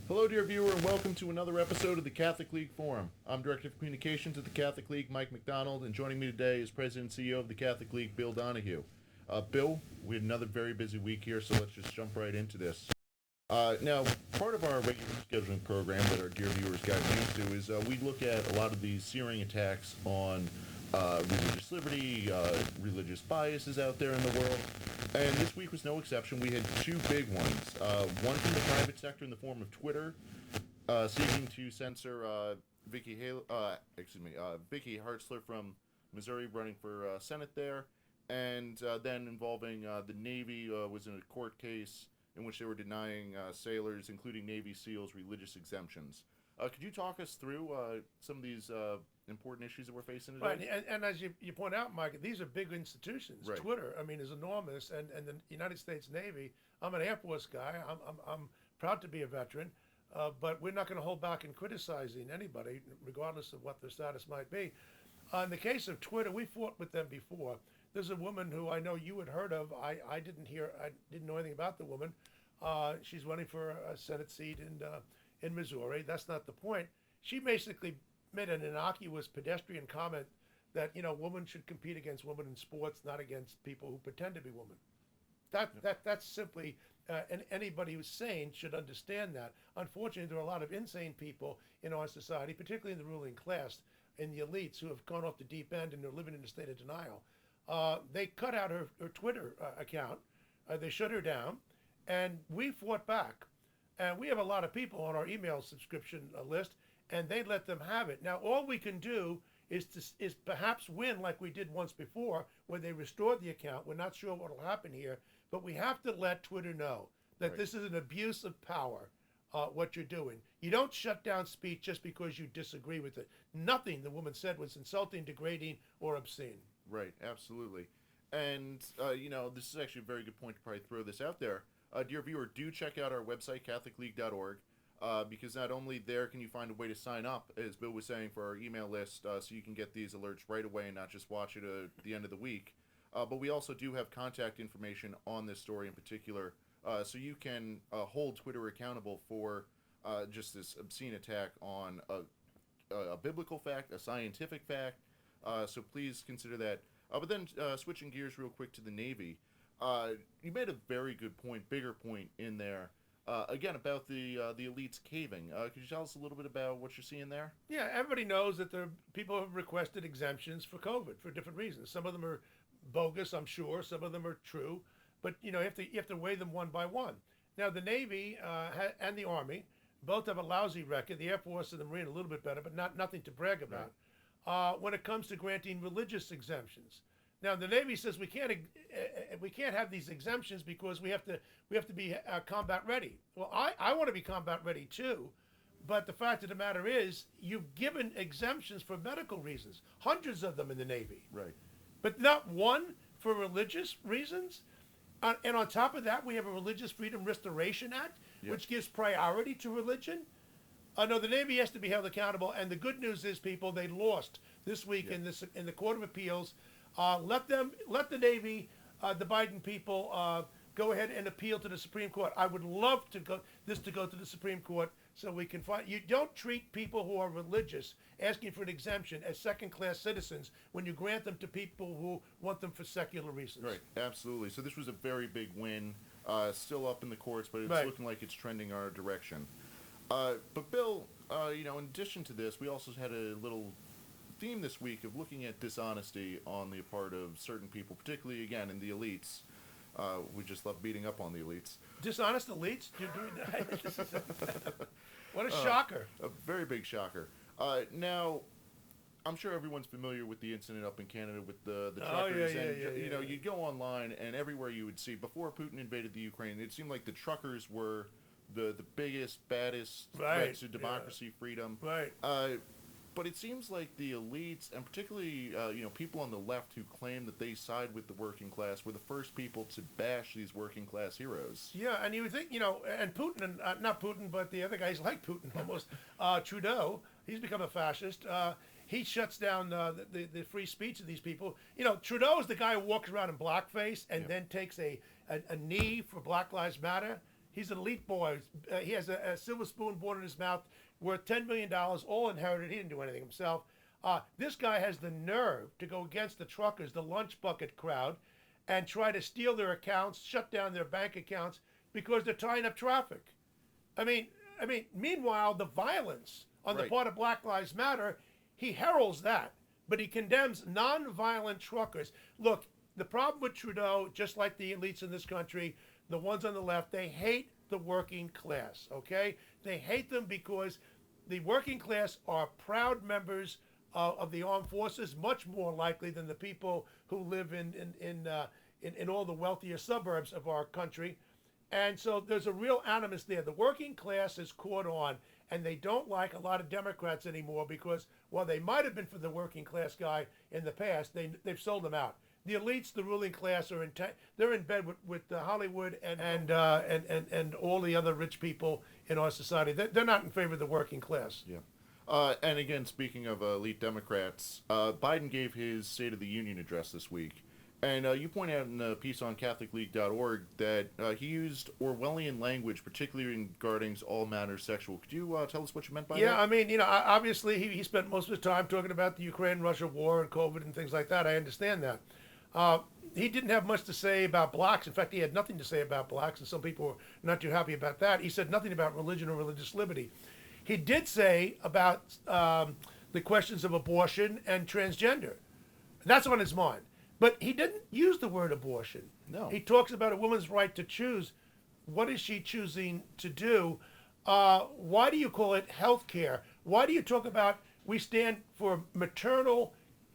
Hello, dear viewer, and welcome to another episode of the Catholic League Forum. I'm Director of Communications at the Catholic League, Mike McDonald, and joining me today is President and CEO of the Catholic League, Bill Donahue. Bill, we had another very busy week here, so let's just jump right into this. Now, part of our regular scheduling program that our dear viewers got used to is we look at a lot of these searing attacks on religious liberty, religious biases out there in the world. And this week was no exception. We had two big ones. One from the private sector in the form of Twitter, seeking to censor Vicky Hartzler from Missouri running for Senate there, and then involving the Navy was in a court case in which they were denying sailors, including Navy SEALs, religious exemptions. Could you talk us through some of these important issues that we're facing today? Right, and as you point out, Mike, these are big institutions. Right. Twitter, I mean, is enormous, and the United States Navy. I'm an Air Force guy. I'm proud to be a veteran, but we're not going to hold back in criticizing anybody, regardless of what their status might be. In the case of Twitter, we fought with them before. There's a woman who I know you had heard of. I didn't know anything about the woman. She's running for a Senate seat in Missouri. That's not the point. She basically made an innocuous pedestrian comment that women should compete against women in sports, not against people who pretend to be women. That's simply and anybody who's sane should understand that. Unfortunately, there are a lot of insane people in our society, particularly in the ruling class, in the elites, who have gone off the deep end and they're living in a state of denial. They cut out her Twitter account. They shut her down, and we fought back. And we have a lot of people on our email subscription list, and they let them have it. Now, all we can do is perhaps win like we did once before, where they restored the account. We're not sure what will happen here, but we have to let Twitter know that Right. this is an abuse of power, what you're doing. You don't shut down speech just because you disagree with it. Nothing the woman said was insulting, degrading, or obscene. Right, absolutely. And, this is actually a very good point to probably throw this out there. Dear viewer, do check out our website, CatholicLeague.org, because not only there can you find a way to sign up, as Bill was saying, for our email list, so you can get these alerts right away and not just watch it at the end of the week, but we also do have contact information on this story in particular, so you can hold Twitter accountable for just this obscene attack on a biblical fact, a scientific fact, so please consider that. But then switching gears real quick to the Navy, you made a very good point, bigger point in there, again, about the elites caving. Could you tell us a little bit about what you're seeing there? Yeah, everybody knows that people have requested exemptions for COVID for different reasons. Some of them are bogus, I'm sure. Some of them are true, but you have to weigh them one by one. Now, the Navy and the Army both have a lousy record. The Air Force and the Marine a little bit better, but nothing to brag about. Right. When it comes to granting religious exemptions. Now, the Navy says we can't have these exemptions because we have to be combat ready. Well, I want to be combat ready too, but the fact of the matter is you've given exemptions for medical reasons, hundreds of them in the Navy, Right. but not one for religious reasons. And on top of that, we have a Religious Freedom Restoration Act, Yep. which gives priority to religion. No, the Navy has to be held accountable, and the good news is, people, they lost this week Yep. in the Court of Appeals. Let the Navy, the Biden people, go ahead and appeal to the Supreme Court. I would love to go to the Supreme Court so we can find. You don't treat people who are religious asking for an exemption as second-class citizens when you grant them to people who want them for secular reasons. Right, absolutely. So this was a very big win, still up in the courts, but it's Right. looking like it's trending our direction. But Bill, in addition to this, we also had a little theme this week of looking at dishonesty on the part of certain people, particularly, again, in the elites. We just love beating up on the elites. Dishonest elites? What a shocker. A very big shocker. Now, I'm sure everyone's familiar with the incident up in Canada with the truckers. And you'd go online, and everywhere you would see, before Putin invaded the Ukraine, it seemed like the truckers were the biggest, baddest threat to democracy, freedom. Right. But it seems like the elites, and particularly people on the left who claim that they side with the working class, were the first people to bash these working class heroes. Yeah, and you would think, and Putin, and not Putin, but the other guys like Putin almost, Trudeau, he's become a fascist. He shuts down the free speech of these people. Trudeau is the guy who walks around in blackface and then takes a knee for Black Lives Matter. He's an elite boy. He has a silver spoon born in his mouth worth $10 million, all inherited. He didn't do anything himself. This guy has the nerve to go against the truckers, the lunch bucket crowd, and try to steal their accounts, shut down their bank accounts because they're tying up traffic. I mean, meanwhile, the violence on the part of Black Lives Matter, he heralds that, but he condemns non-violent truckers. Look, the problem with Trudeau, just like the elites in this country, the ones on the left, they hate the working class, okay? They hate them because the working class are proud members of the armed forces, much more likely than the people who live in all the wealthier suburbs of our country. And so there's a real animus there. The working class is caught on, and they don't like a lot of Democrats anymore because, while they might have been for the working class guy in the past, they've sold them out. The elites, the ruling class, they're in bed with Hollywood and all the other rich people in our society. They're not in favor of the working class. Yeah. And again, speaking of elite Democrats, Biden gave his State of the Union address this week. And you point out in a piece on CatholicLeague.org that he used Orwellian language, particularly regarding all matters sexual. Could you tell us what you meant by that? Yeah, I mean, obviously he spent most of his time talking about the Ukraine-Russia war and COVID and things like that. I understand that. He didn't have much to say about blacks. In fact, he had nothing to say about blacks, and some people were not too happy about that. He said nothing about religion or religious liberty. He did say about the questions of abortion and transgender. That's on his mind. But he didn't use the word abortion. No. He talks about a woman's right to choose. What is she choosing to do? Why do you call it health care? Why do you talk about we stand for maternal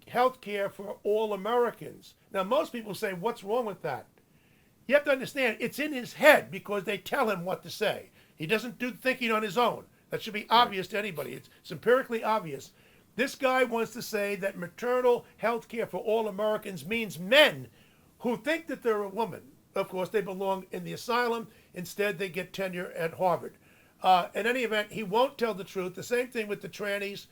health care for all Americans? Now, most people say, what's wrong with that? You have to understand, it's in his head because they tell him what to say. He doesn't do thinking on his own. That should be obvious to anybody. It's empirically obvious. This guy wants to say that maternal health care for all Americans means men who think that they're a woman. Of course, they belong in the asylum. Instead, they get tenure at Harvard. In any event, he won't tell the truth. The same thing with the trannies.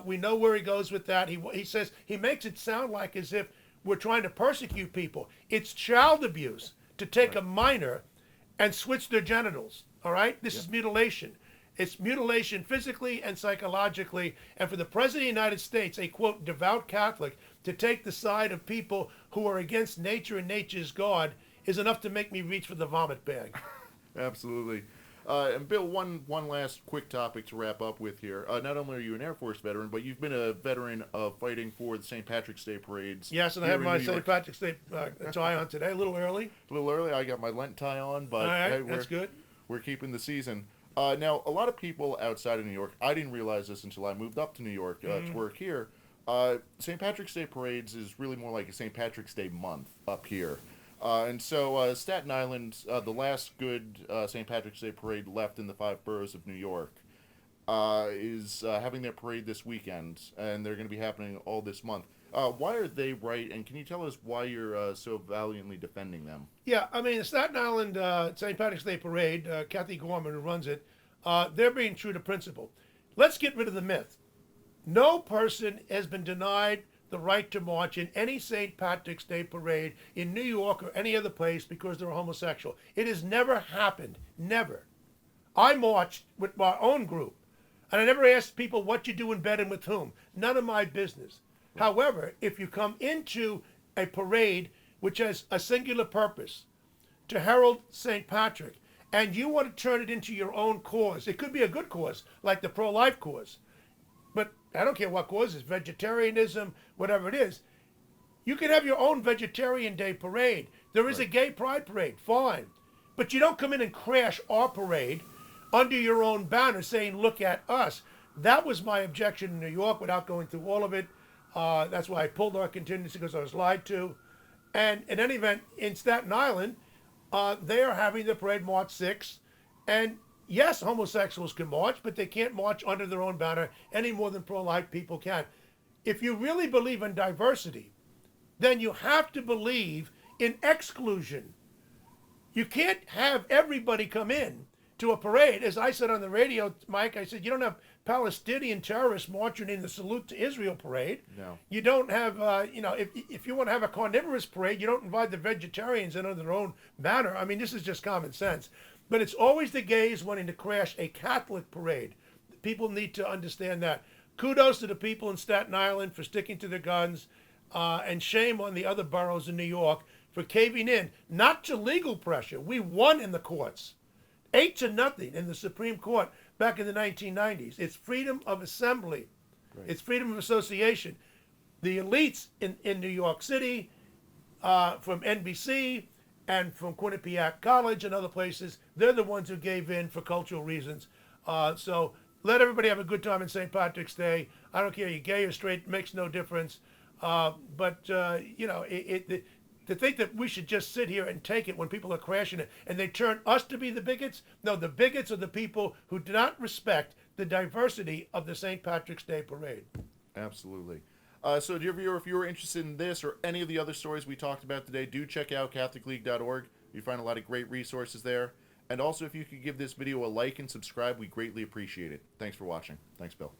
We know where he goes with that. He says, he makes it sound like as if we're trying to persecute people. It's child abuse to take a minor and switch their genitals, all right? This is mutilation. It's mutilation physically and psychologically. And for the President of the United States, a, quote, devout Catholic, to take the side of people who are against nature and nature's God is enough to make me reach for the vomit bag. Absolutely. And Bill, one last quick topic to wrap up with here. Not only are you an Air Force veteran, but you've been a veteran of fighting for the St. Patrick's Day parades. Yes, and I have my St. Patrick's Day tie on today, a little early. A little early. I got my Lent tie on, but all right, that's good. We're keeping the season. Now, a lot of people outside of New York, I didn't realize this until I moved up to New York to work here. St. Patrick's Day parades is really more like a St. Patrick's Day month up here. And so Staten Island, the last good St. Patrick's Day parade left in the 5 boroughs of New York, is having their parade this weekend, and they're going to be happening all this month. Why are they right, and can you tell us why you're so valiantly defending them? Yeah, I mean, the Staten Island St. Patrick's Day parade, Kathy Gorman, who runs it, they're being true to principle. Let's get rid of the myth. No person has been denied the right to march in any St. Patrick's Day parade in New York or any other place because they're homosexual. It has never happened. Never. I marched with my own group, and I never asked people what you do in bed and with whom. None of my business. However, if you come into a parade which has a singular purpose, to herald St. Patrick, and you want to turn it into your own cause, it could be a good cause, like the pro-life cause, but I don't care what cause it is, vegetarianism, whatever it is. You can have your own Vegetarian Day parade. There is a gay pride parade, fine. But you don't come in and crash our parade under your own banner saying, look at us. That was my objection in New York without going through all of it. That's why I pulled our contingency, because I was lied to. And in any event, in Staten Island, they are having the parade March 6th. And yes, homosexuals can march, but they can't march under their own banner any more than pro-life people can. If you really believe in diversity, then you have to believe in exclusion. You can't have everybody come in to a parade. As I said on the radio, Mike, I said, you don't have Palestinian terrorists marching in the Salute to Israel parade. No. You don't have, if you want to have a carnivorous parade, you don't invite the vegetarians in under their own banner. I mean, this is just common sense. But it's always the gays wanting to crash a Catholic parade. People need to understand that. Kudos to the people in Staten Island for sticking to their guns, and shame on the other boroughs in New York for caving in, not to legal pressure. We won in the courts, 8-0 in the Supreme Court back in the 1990s. It's freedom of assembly. Right. It's freedom of association. The elites in New York City, from NBC and from Quinnipiac College and other places, they're the ones who gave in for cultural reasons. So let everybody have a good time on St. Patrick's Day. I don't care, you're gay or straight, makes no difference. But to think that we should just sit here and take it when people are crashing it and they turn us to be the bigots? No, the bigots are the people who do not respect the diversity of the St. Patrick's Day parade. Absolutely. So, dear viewer, if you were interested in this or any of the other stories we talked about today, do check out CatholicLeague.org. You find a lot of great resources there. And also, if you could give this video a like and subscribe, we greatly appreciate it. Thanks for watching. Thanks, Bill.